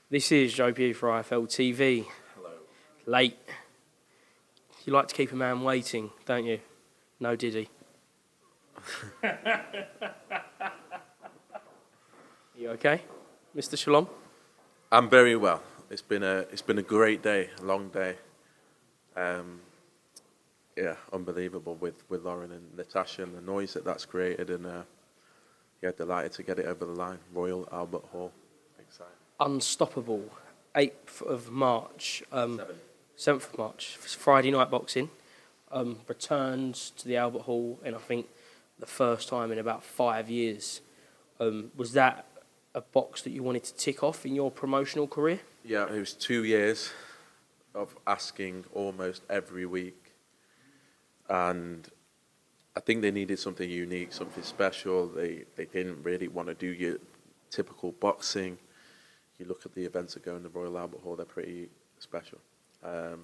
This is Joe Pugh for IFLTV. Hello. Late. You like to keep a man waiting, don't you? No diddy. You okay, Mr. Shalom? I'm very well. It's been a great day, a long day. Unbelievable with Lauren and Natasha and the noise that's created, and delighted to get it over the line. Royal Albert Hall, exciting. Unstoppable. 8th of March. 7th 7th of March. Friday night boxing. Returns to the Albert Hall, and I think the first time in about 5 years. Was that a box that you wanted to tick off in your promotional career? Yeah, it was 2 years of asking almost every week, and I think they needed something unique, something special. They didn't really want to do your typical boxing. You look at the events that go in the Royal Albert Hall, they're pretty special. And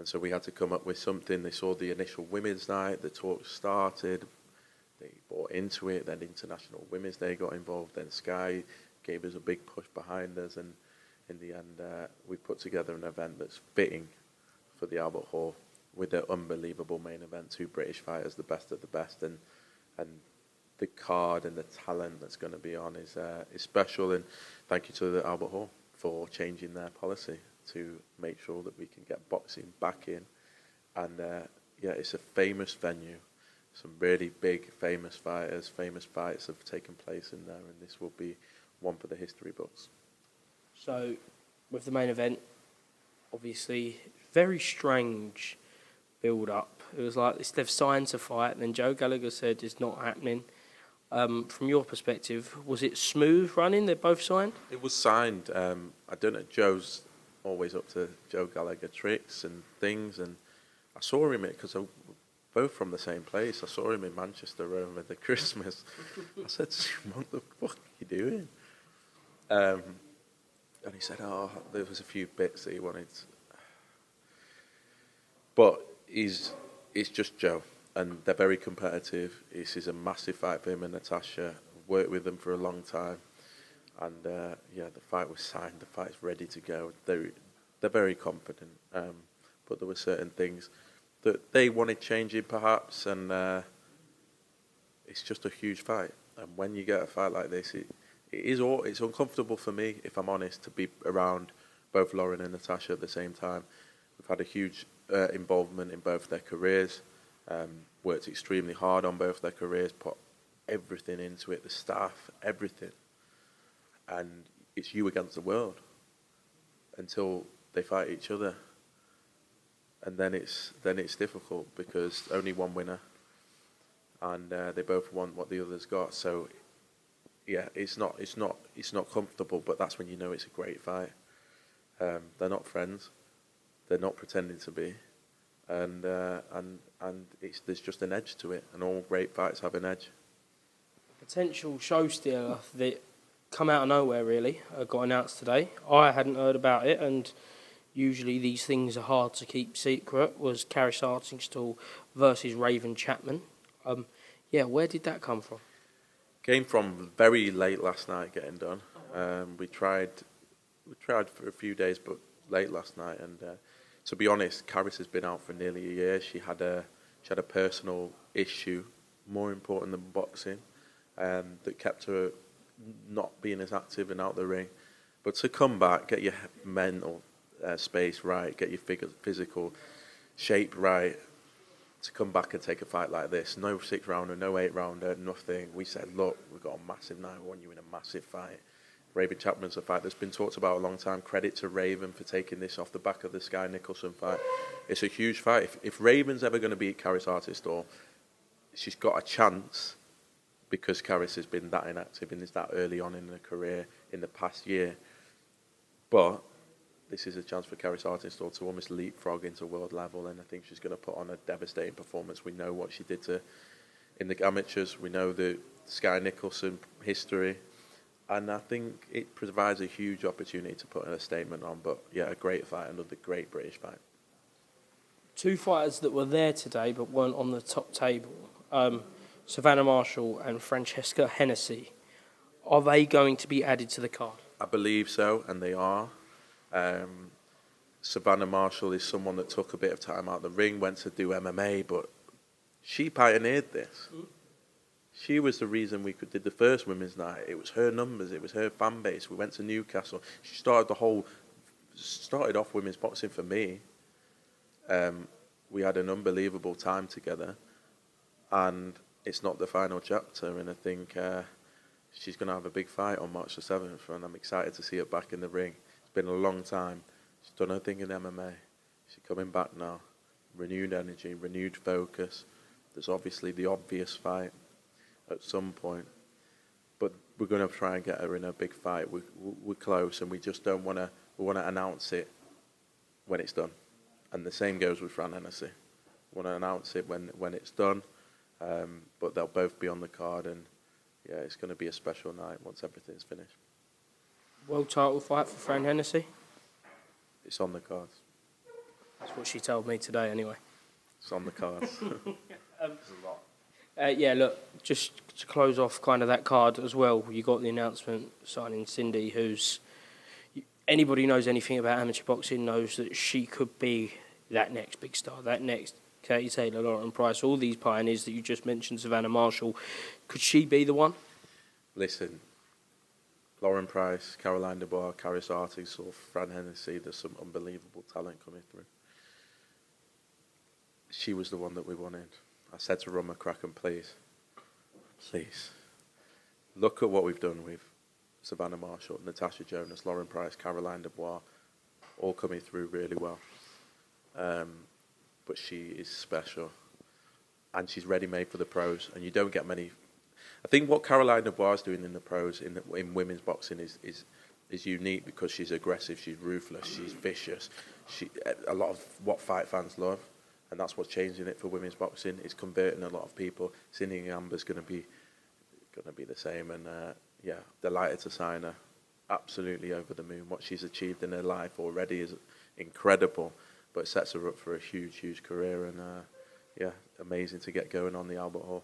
so we had to come up with something. They saw the initial women's night, the talk started, they bought into it, then International Women's Day got involved, then Sky gave us a big push behind us, and in the end we put together an event that's fitting for the Albert Hall with an unbelievable main event, 2 British fighters, the best of the best, and the card and the talent that's going to be on is special. And thank you to the Albert Hall for changing their policy to make sure that we can get boxing back in. And it's a famous venue. Some really big, famous fighters, famous fights have taken place in there, and this will be one for the history books. So, with the main event, obviously, very strange build-up. It was like they've signed to fight, and then Joe Gallagher said it's not happening. From your perspective, was it smooth running? They both signed? It was signed. I don't know, Joe's always up to Joe Gallagher tricks and things, and I saw him, because we're both from the same place. I saw him in Manchester over the Christmas. I said to him, what the fuck are you doing? And he said, there was a few bits that he wanted. But it's just Joe, and they're very competitive. This is a massive fight for him and Natasha. I've worked with them for a long time. And the fight was signed, the fight's ready to go. They're very confident, but there were certain things that they wanted changing perhaps, and it's just a huge fight. And when you get a fight like this, it's uncomfortable for me, if I'm honest, to be around both Lauren and Natasha at the same time. We've had a huge involvement in both their careers, worked extremely hard on both their careers, put everything into it, the staff, everything. And it's you against the world until they fight each other, and then it's difficult because only one winner, and they both want what the others got. So yeah, it's not comfortable, but that's when you know it's a great fight. They're not friends, they're not pretending to be, and there's just an edge to it, and all great fights have an edge. Potential show stealer that come out of nowhere, really, got announced today. I hadn't heard about it, and usually these things are hard to keep secret, was Karis Artingstall versus Raven Chapman. Where did that come from? Came from very late last night getting done. We tried for a few days, but late last night, and to be honest, Karis has been out for nearly a year. She had a personal issue, more important than boxing, that kept her not being as active and out the ring. But to come back, get your mental space right, get your physical shape right, to come back and take a fight like this, no 6-rounder, no 8-rounder, nothing. We said, look, we've got a massive night, we want you in a massive fight. Raven Chapman's a fight that's been talked about a long time. Credit to Raven for taking this off the back of the Sky Nicholson fight. It's a huge fight. If Raven's ever going to beat Karis Artingstall, she's got a chance, because Karis has been that inactive and is that early on in her career in the past year. But this is a chance for Karis Artingstall to almost leapfrog into world level, and I think she's going to put on a devastating performance. We know what she did in the amateurs. We know the Sky Nicholson history, and I think it provides a huge opportunity to put a statement on. But yeah, a great fight, another great British fight. 2 fighters that were there today but weren't on the top table. Savannah Marshall and Francesca Hennessy. Are they going to be added to the card? I believe so, and they are. Savannah Marshall is someone that took a bit of time out of the ring, went to do MMA, but she pioneered this. She was the reason we did the first women's night. It was her numbers, it was her fan base. We went to Newcastle. She started off women's boxing for me. We had an unbelievable time together, and it's not the final chapter. And I think she's going to have a big fight on March the 7th, and I'm excited to see her back in the ring. It's been a long time. She's done her thing in MMA. She's coming back now. Renewed energy, renewed focus. There's obviously the obvious fight at some point, but we're going to try and get her in a big fight. We're close, and we just don't want to. We want to announce it when it's done, and the same goes with Fran Hennessy. We want to announce it when it's done, but they'll both be on the card, and yeah, it's going to be a special night once everything's finished. World title fight for Fran Hennessy? It's on the cards. That's what she told me today, anyway. It's on the cards. Yeah, look, just to close off kind of that card as well, you got the announcement signing Cindy, who's... Anybody who knows anything about amateur boxing knows that she could be that next big star, that next Katie Taylor, Lauren Price, all these pioneers that you just mentioned, Savannah Marshall. Could she be the one? Listen, Lauren Price, Caroline Dubois, Caris Artis, or Fran Hennessy, there's some unbelievable talent coming through. She was the one that we wanted. I said to Ron McCracken, please, look at what we've done with Savannah Marshall, Natasha Jonas, Lauren Price, Caroline Dubois, all coming through really well. But she is special, and she's ready-made for the pros, and you don't get many. I think what Caroline Dubois is doing in the pros, in women's boxing, is unique because she's aggressive, she's ruthless, she's vicious. A lot of what fight fans love, and that's what's changing it for women's boxing. It's converting a lot of people. Cindy Amber's going to be the same, and yeah, delighted to sign her. Absolutely over the moon. What she's achieved in her life already is incredible, but it sets her up for a huge, huge career, and yeah, amazing to get going on the Albert Hall.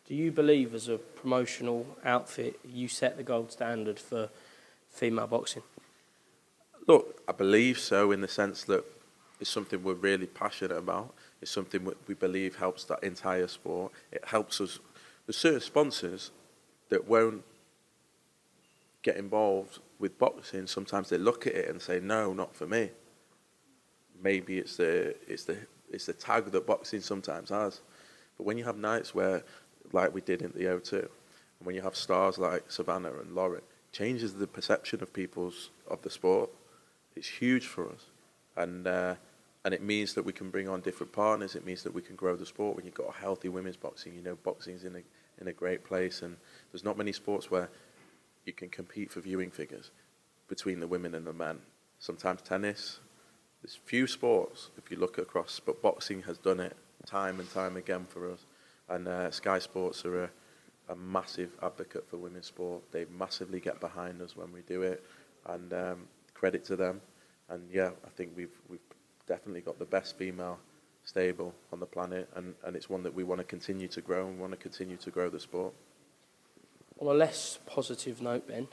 Do you believe, as a promotional outfit, you set the gold standard for female boxing? Look, I believe so, in the sense that it's something we're really passionate about. It's something we believe helps that entire sport. It helps us. There's certain sponsors that won't get involved with boxing. Sometimes they look at it and say, no, not for me. Maybe it's the tag that boxing sometimes has. But when you have nights where, like we did in the O2, and when you have stars like Savannah and Lauren, it changes the perception of of the sport. It's huge for us. And it means that we can bring on different partners. It means that we can grow the sport. When you've got a healthy women's boxing, you know boxing's in a great place. And there's not many sports where you can compete for viewing figures between the women and the men. Sometimes tennis. There's few sports, if you look across, but boxing has done it time and time again for us. And Sky Sports are a massive advocate for women's sport. They massively get behind us when we do it, and credit to them. And yeah, I think we've definitely got the best female stable on the planet, and it's one that we want to continue to grow, and we want to continue to grow the sport. On a less positive note, Ben,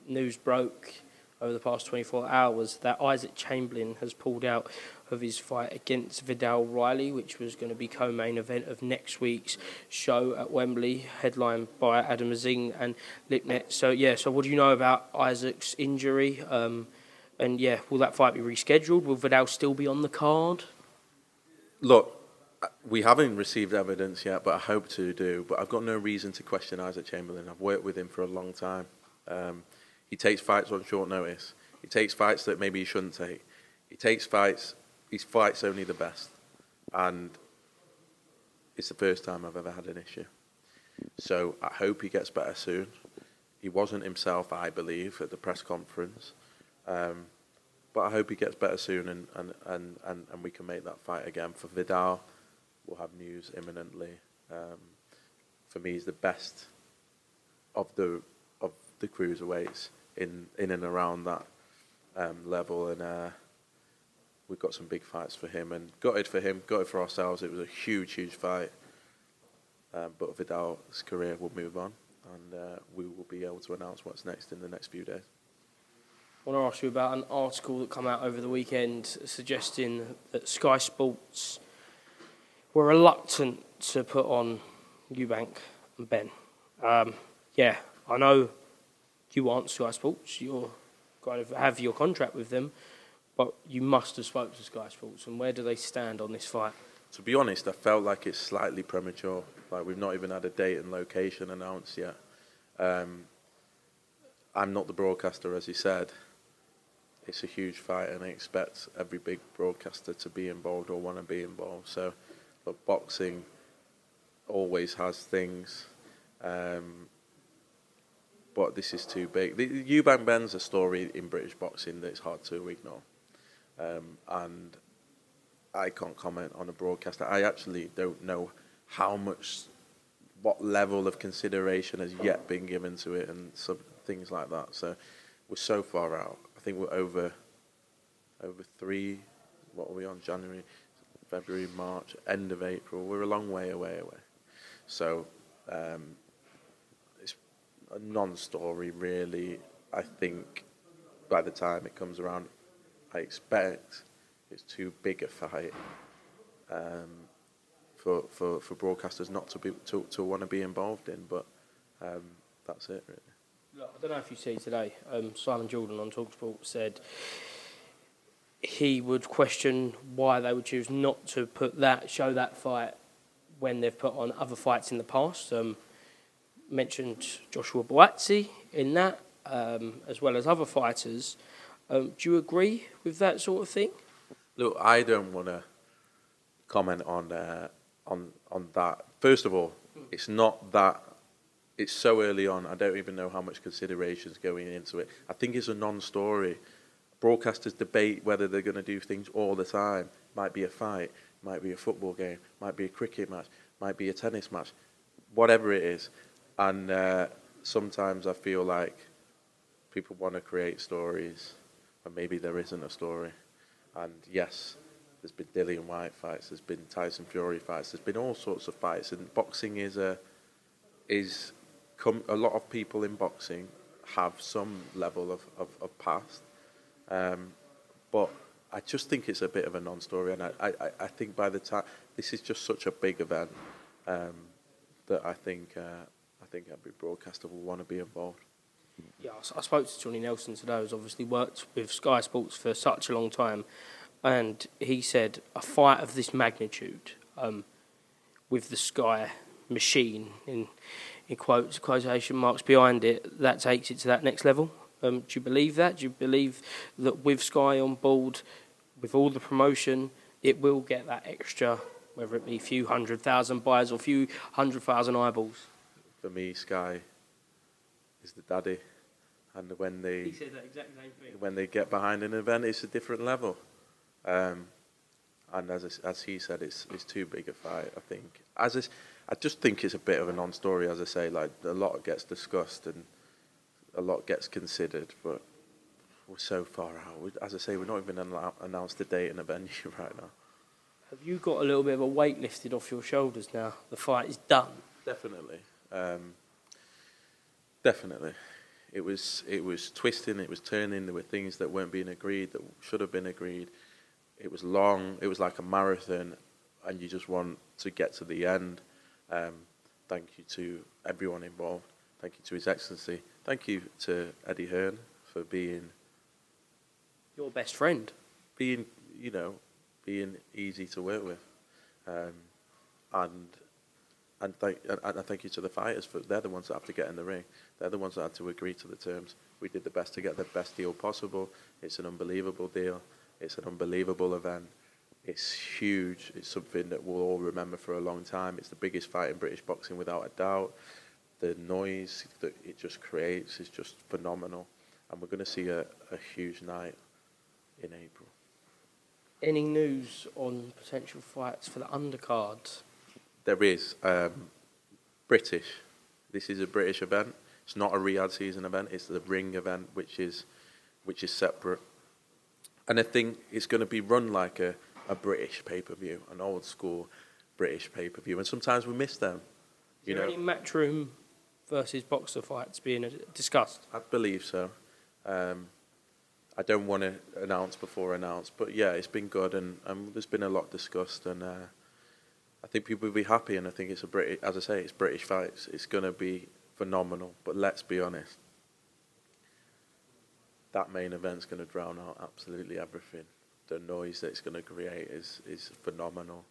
news broke over the past 24 hours that Isaac Chamberlain has pulled out of his fight against Vidal Riley, which was going to be co-main event of next week's show at Wembley, headlined by Adam Zing and Lipnet. So what do you know about Isaac's injury? And yeah, will that fight be rescheduled? Will Vidal still be on the card? Look, we haven't received evidence yet, but I hope to do. But I've got no reason to question Isaac Chamberlain. I've worked with him for a long time. He takes fights on short notice. He takes fights that maybe he shouldn't take. He fights only the best. And it's the first time I've ever had an issue. So I hope he gets better soon. He wasn't himself, I believe, at the press conference. But I hope he gets better soon, and we can make that fight again. For Vidal, we'll have news imminently. For me, he's the best of the cruiserweights in and around that level, and we've got some big fights for him, and got it for ourselves. It was a huge fight, but Vidal's career will move on, and we will be able to announce what's next in the next few days. I want to ask you about an article that came out over the weekend suggesting that Sky Sports were reluctant to put on Eubank and Ben. Yeah, I know you aren't Sky Sports. You're kind of have your contract with them, but you must have spoke to Sky Sports. And where do they stand on this fight? To be honest, I felt like it's slightly premature. Like, we've not even had a date and location announced yet. I'm not the broadcaster, as you said. It's a huge fight, and I expect every big broadcaster to be involved or want to be involved. So, but boxing always has things, but this is too big. The Eubank Ben's a story in British boxing that's hard to ignore, and I can't comment on a broadcaster. I actually don't know what level of consideration has yet been given to it, and some things like that. So we're so far out. I think we're over 3. What are we on? January, February, March, end of April. We're a long way away. So it's a non-story, really. I think by the time it comes around, I expect it's too big a fight for broadcasters not to want to be involved in. But that's it, really. Look, I don't know if you see today, Simon Jordan on TalkSport said he would question why they would choose not to show that fight when they've put on other fights in the past. Mentioned Joshua-Bakole in that, as well as other fighters. Do you agree with that sort of thing? Look, I don't want to comment on that. First of all, it's not that. It's so early on, I don't even know how much consideration is going into it. I think it's a non-story. Broadcasters debate whether they're going to do things all the time. Might be a fight, might be a football game, might be a cricket match, might be a tennis match, whatever it is. And sometimes I feel like people want to create stories, and maybe there isn't a story. And yes, there's been Dillian Whyte fights, there's been Tyson Fury fights, there's been all sorts of fights, and boxing is a lot of people in boxing have some level of past, but I just think it's a bit of a non-story, and I think by the time this is just such a big event that I think every broadcaster will want to be involved. Yeah, I spoke to Johnny Nelson today, who's obviously worked with Sky Sports for such a long time, and he said a fight of this magnitude, with the Sky machine in quotation marks behind it, that takes it to that next level. Do you believe that? Do you believe that with Sky on board, with all the promotion, it will get that extra, whether it be a few 100,000 buyers or a few 100,000 eyeballs? For me, Sky is the daddy, and He said that exact same thing. when they get behind an event, it's a different level. And as he said, it's too big a fight. I think I just think it's a bit of a non-story. As I say, like, a lot gets discussed and a lot gets considered, but we're so far out. As I say, we're not even announced a date and a venue right now. Have you got a little bit of a weight lifted off your shoulders now? The fight is done. Definitely. Definitely. It was twisting, it was turning, there were things that weren't being agreed, that should have been agreed. It was long, it was like a marathon, and you just want to get to the end. Thank you to everyone involved. Thank you to His Excellency. Thank you to Eddie Hearn for being... Your best friend. Being easy to work with. And thank you to the fighters, for they're the ones that have to get in the ring. They're the ones that had to agree to the terms. We did the best to get the best deal possible. It's an unbelievable deal. It's an unbelievable event. It's huge. It's something that we'll all remember for a long time. It's the biggest fight in British boxing without a doubt. The noise that it just creates is just phenomenal. And we're going to see a huge night in April. Any news on potential fights for the undercard? There is. British. This is a British event. It's not a Riyadh season event. It's the Ring event, which is separate. And I think it's going to be run like a British pay-per-view, an old school British pay-per-view. And sometimes we miss them. Is there any Matchroom versus boxer fights being discussed? I believe so. I don't want to announce before announce, but yeah, it's been good, and there's been a lot discussed, and I think people will be happy, and I think it's as I say, it's British fights. It's going to be phenomenal, but let's be honest, that main event's going to drown out absolutely everything. The noise that it's going to create is phenomenal.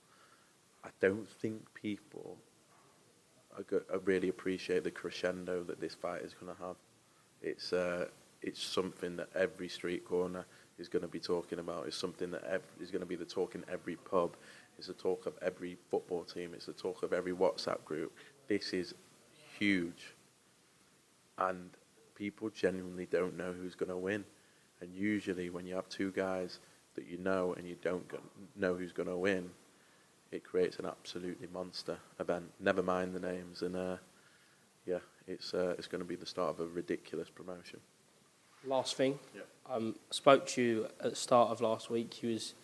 I don't think people really appreciate the crescendo that this fight is going to have. It's something that every street corner is going to be talking about. It's something that is going to be the talk in every pub. It's the talk of every football team. It's the talk of every WhatsApp group. This is huge. And people genuinely don't know who's going to win. And usually when you have two guys that you know and you don't know who's going to win, it creates an absolutely monster event. Never mind the names. And yeah, it's going to be the start of a ridiculous promotion. Last thing, Yeah. spoke to you at the start of last week. You was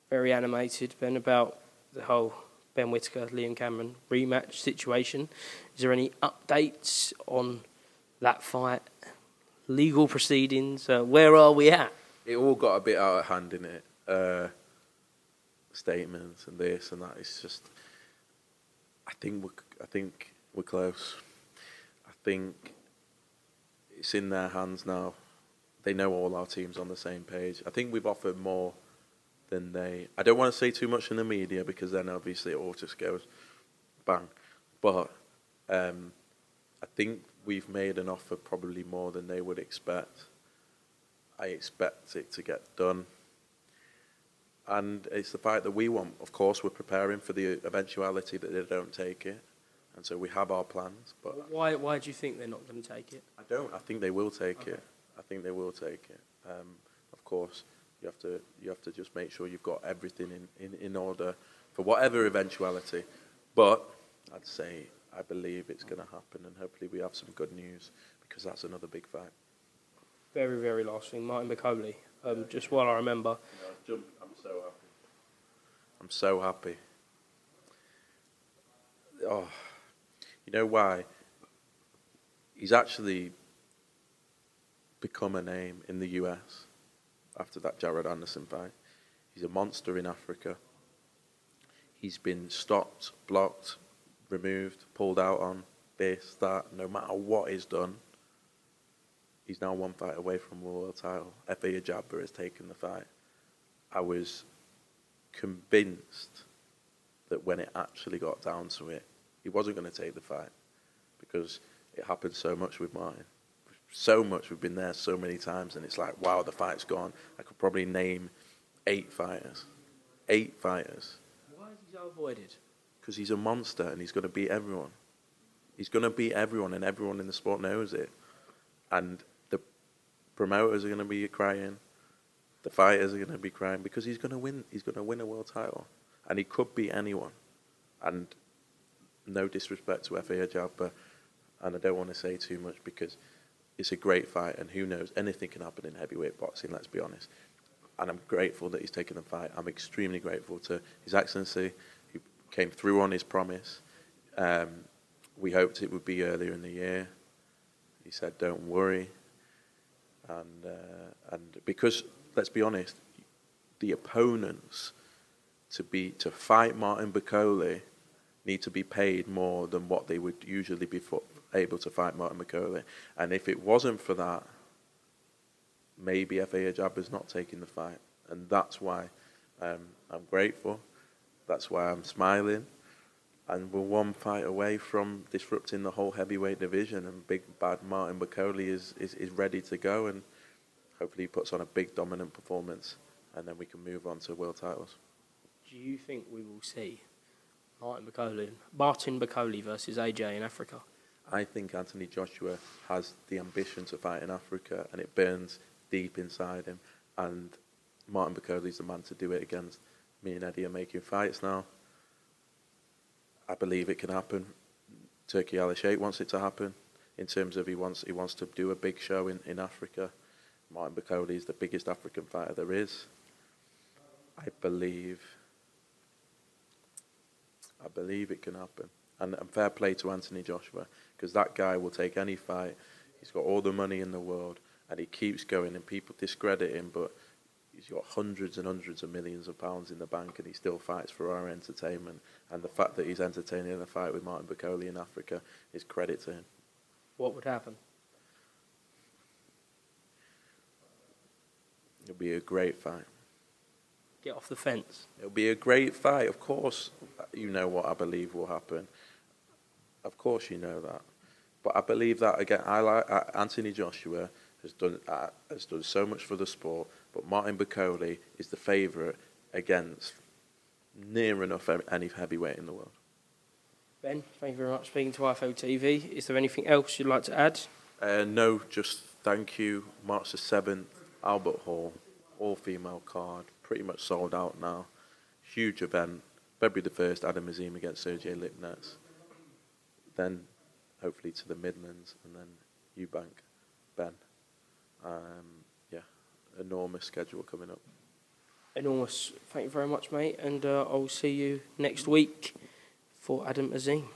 very animated, Ben, about the whole Ben Whittaker, Liam Cameron rematch situation. Is there any updates on that fight? Legal proceedings? Where are we at? It all got a bit out of hand, innit? Statements and this and that. It's just, I think we're close. I think it's in their hands now. They know all our teams on the same page. I think we've offered more than they... I don't want to say too much in the media because then obviously it all just goes bang. But I think we've made an offer probably more than they would expect. I expect it to get done. And it's the fight that we want. Of course, we're preparing for the eventuality that they don't take it. And so we have our plans. But Why do you think they're not going to take it? I don't. I think they will take it. I think they will take it. Of course, you have to just make sure you've got everything in order for whatever eventuality. But I'd say I believe it's going to happen, and hopefully we have some good news because that's another big fight. Very, very last thing, Martin-Bakole. Just while I remember. I'm so happy. I'm so happy. Oh, you know why? He's actually become a name in the US after that Jared Anderson fight. He's a monster in Africa. He's been stopped, blocked, removed, pulled out on, this, that, no matter what is done. He's now one fight away from a world title. F.A. Ajagba has taken the fight. I was convinced that when it actually got down to it, he wasn't going to take the fight because it happened so much with Martin. So much, we've been there so many times, and it's like, wow, the fight's gone. I could probably name 8 fighters. 8 fighters. Why is he so avoided? Because he's a monster, and he's going to beat everyone. He's going to beat everyone, and everyone in the sport knows it. And the promoters are going to be crying. The fighters are going to be crying because he's going to win. He's going to win a world title, and he could beat anyone. And no disrespect to F.A. Ajagba, and I don't want to say too much because it's a great fight, and who knows, anything can happen in heavyweight boxing, let's be honest. And I'm grateful that he's taken the fight. I'm extremely grateful to His Excellency, who came through on his promise. We hoped it would be earlier in the year. He said, don't worry. And because, let's be honest, the opponents to fight Martin-Bakole need to be paid more than what they would usually be able to fight Martin-Bakole. And if it wasn't for that, maybe F.A. Ajagba's not taking the fight. And that's why I'm grateful. That's why I'm smiling. And we're one fight away from disrupting the whole heavyweight division. And big bad Martin-Bakole is ready to go. And hopefully he puts on a big dominant performance. And then we can move on to world titles. Do you think we will see Martin-Bakole versus AJ in Africa? I think Anthony Joshua has the ambition to fight in Africa, and it burns deep inside him. And Martin-Bakole is the man to do it against. Me and Eddie are making fights now. I believe it can happen. Turki Al-Sheikh wants it to happen. In terms of he wants to do a big show in Africa. Martin-Bakole is the biggest African fighter there is. I believe it can happen. And fair play to Anthony Joshua, because that guy will take any fight. He's got all the money in the world, and he keeps going, and people discredit him, but he's got hundreds and hundreds of millions of pounds in the bank, and he still fights for our entertainment. And the fact that he's entertaining a fight with Joshua-Bakole in Africa is credit to him. What would happen? It'll be a great fight. Get off the fence. It'll be a great fight. Of course, you know what I believe will happen. Of course, you know that. But I believe that, again, I like Anthony Joshua has done so much for the sport, but Joshua-Bakole is the favourite against near enough any heavyweight in the world. Ben, thank you very much for speaking to IFLTV. Is there anything else you'd like to add? No, just thank you. March the 7th, Albert Hall, all-female card, pretty much sold out now. Huge event. February the 1st, Adam Azim against Sergey Lipnets. Then, hopefully, to the Midlands, and then Eubank, Ben. Enormous schedule coming up. Enormous. Thank you very much, mate, and I'll see you next week for Adam Azim.